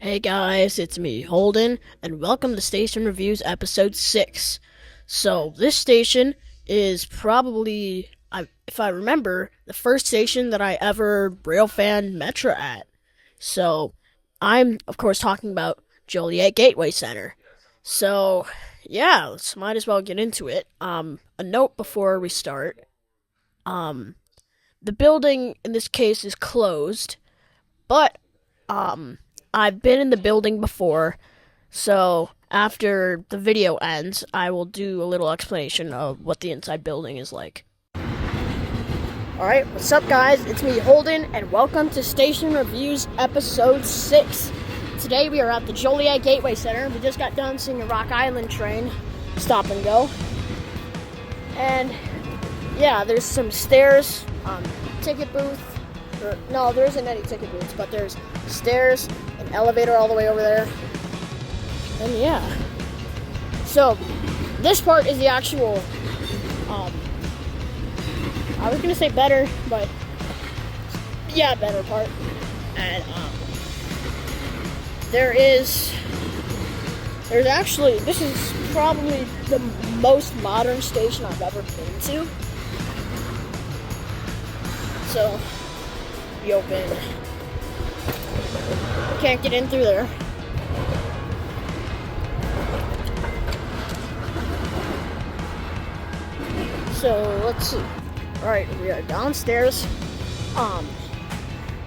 Hey guys, it's me, Holden, and welcome to Station Reviews Episode 6. So, this station is probably, if I remember, the first station that I ever railfan Metro at. So, I'm, of course, talking about Joliet Gateway Center. So, yeah, might as well get into it. A note before we start. Um, the building, in this case, is closed, but, I've been in the building before, so after the video ends, I will do a little explanation of what the inside building is like. Alright, what's up guys? It's me, Holden, and welcome to Station Reviews Episode 6. Today we are at the Joliet Gateway Center. We just got done seeing a Rock Island train stop and go. And yeah, there's some stairs, ticket booth. No, there isn't any ticket booths, but there's stairs, an elevator all the way over there. And yeah. So, this part is the actual, I was gonna say better, but yeah, better part. And, there's actually, this is probably the most modern station I've ever been to. So, be open. Can't get in through there. So let's see. Alright, we are downstairs.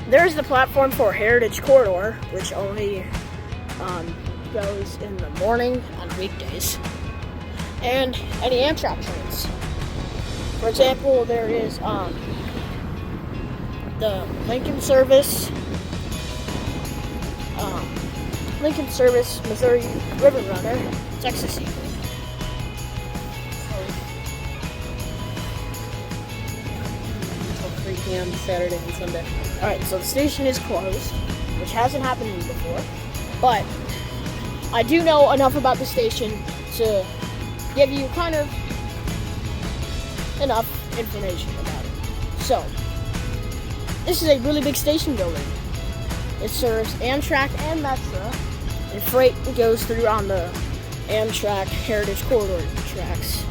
There's the platform for Heritage Corridor, which only goes in the morning on weekdays. And any Amtrak trains. For example, there is the Lincoln Service, Missouri River Runner, Texas Eagle. Until 3 p.m. Saturday and Sunday. Alright, so the station is closed, which hasn't happened to me before, but I do know enough about the station to give you kind of enough information about it. So, this is a really big station building. It serves Amtrak and Metro, and freight goes through on the Amtrak Heritage Corridor tracks.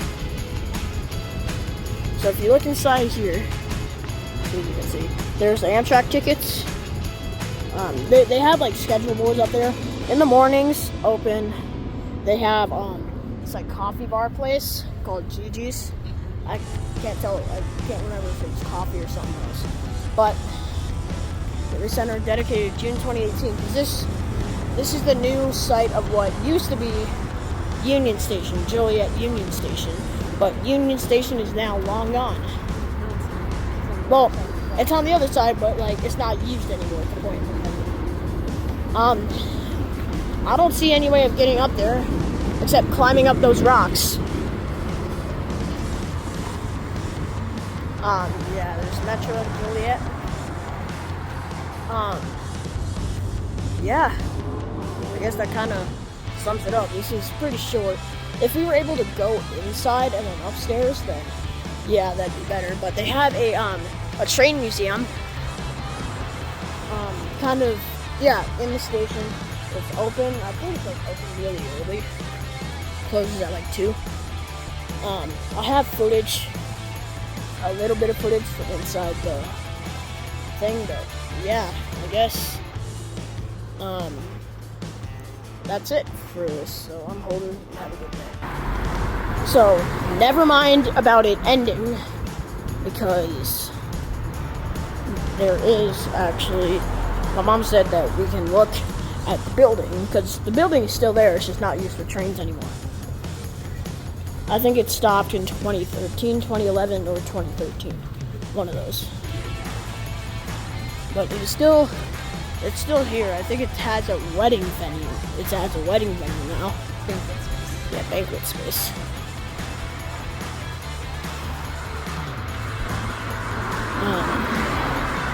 So if you look inside here, you can see there's Amtrak tickets. They have like schedule boards up there. In the mornings, open. They have it's like coffee bar place called Gigi's. I can't remember if it's coffee or something else. But the center dedicated June 2018. Because this is the new site of what used to be Union Station, Joliet Union Station. But Union Station is now long gone. Well, it's on the other side, but like it's not used anymore at the point. I don't see any way of getting up there except climbing up those rocks. Yeah, there's Metro and Joliet. Yeah, I guess that kind of sums it up. This is pretty short. If we were able to go inside and then upstairs, then yeah, that'd be better. But they have a train museum. Kind of, yeah, in the station. It's open. I think it's like open really early. Closes at like 2. I have footage. A little bit of footage from inside the thing, but yeah, I guess that's it for this. So I'm Holden. Have a good day. So never mind about it ending, because there is actually, my mom said that we can look at the building, because the building is still there, it's just not used for trains anymore. I think it stopped in 2013, 2011, or 2013. One of those. But it's still here. I think it has a wedding venue. It has a wedding venue now. Banquet space. Yeah, banquet space.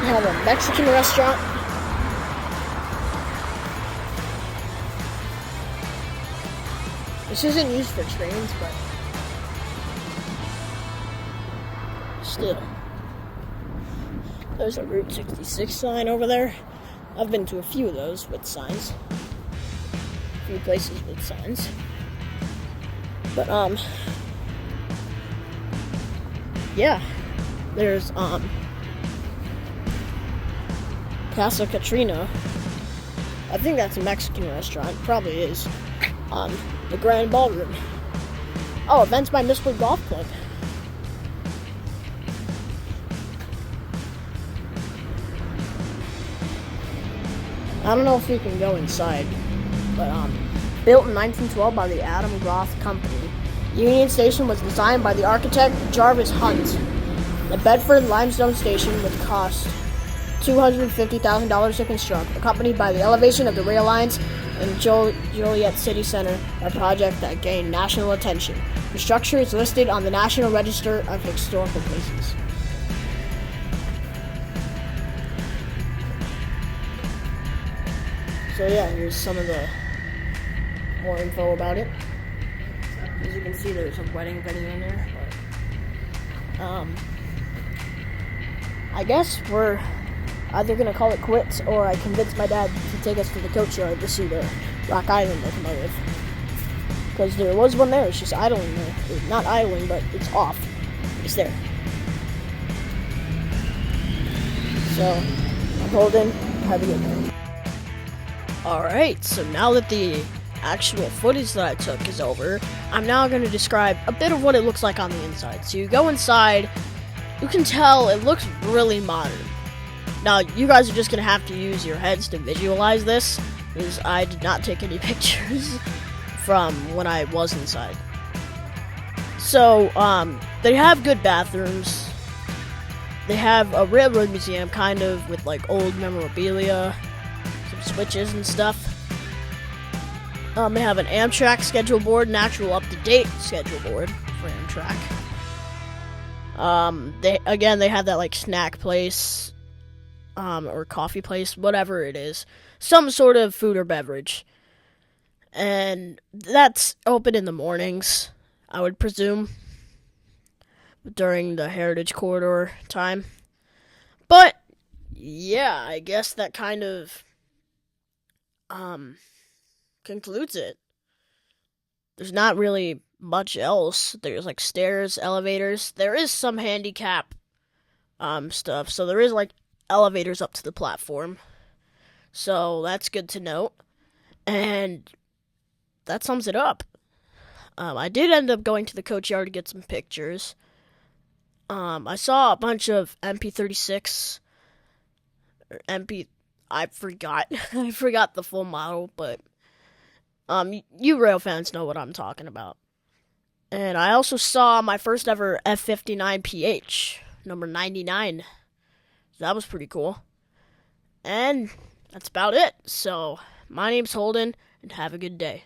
We have a Mexican restaurant. This isn't used for trains, but still. There's a Route 66 sign over there. I've been to a few of those with signs. a few places with signs. But, yeah. There's, Casa Katrina. I think that's a Mexican restaurant. Probably is. The Grand Ballroom. Oh, events by Mistwood Golf Club. I don't know if you can go inside, but built in 1912 by the Adam Groth Company. Union Station was designed by the architect Jarvis Hunt. The Bedford limestone station would cost $250,000 to construct, accompanied by the elevation of the rail lines in Joliet City Center, a project that gained national attention. The structure is listed on the National Register of Historical Places. So yeah, here's some of the more info about it. As you can see, there's a wedding venue in there. But, I guess we're either gonna call it quits, or I convinced my dad to take us to the coach yard to see the Rock Island locomotive. Because there was one there, it's just idling there. Not idling, but it's off. It's there. So, I'm Holden. Have a good night. Alright, so now that the actual footage that I took is over, I'm now going to describe a bit of what it looks like on the inside. So you go inside, you can tell it looks really modern. Now, you guys are just going to have to use your heads to visualize this, because I did not take any pictures from when I was inside. So, they have good bathrooms. They have a railroad museum, kind of, with, like, old memorabilia, some switches and stuff. They have an Amtrak schedule board, an actual up-to-date schedule board for Amtrak. They have that, like, snack place, or coffee place, whatever it is. Some sort of food or beverage. And that's open in the mornings, I would presume, during the Heritage Corridor time. But, yeah, I guess that kind of, concludes it. There's not really much else. There's, like, stairs, elevators. There is some handicap, stuff. So there is, like, elevators up to the platform. So that's good to note. And that sums it up. I did end up going to the coach yard to get some pictures. I saw a bunch of MP36 or I forgot. I forgot the full model, but you rail fans know what I'm talking about. And I also saw my first ever F59PH, number 99. That was pretty cool. And that's about it. So, my name's Holden, and have a good day.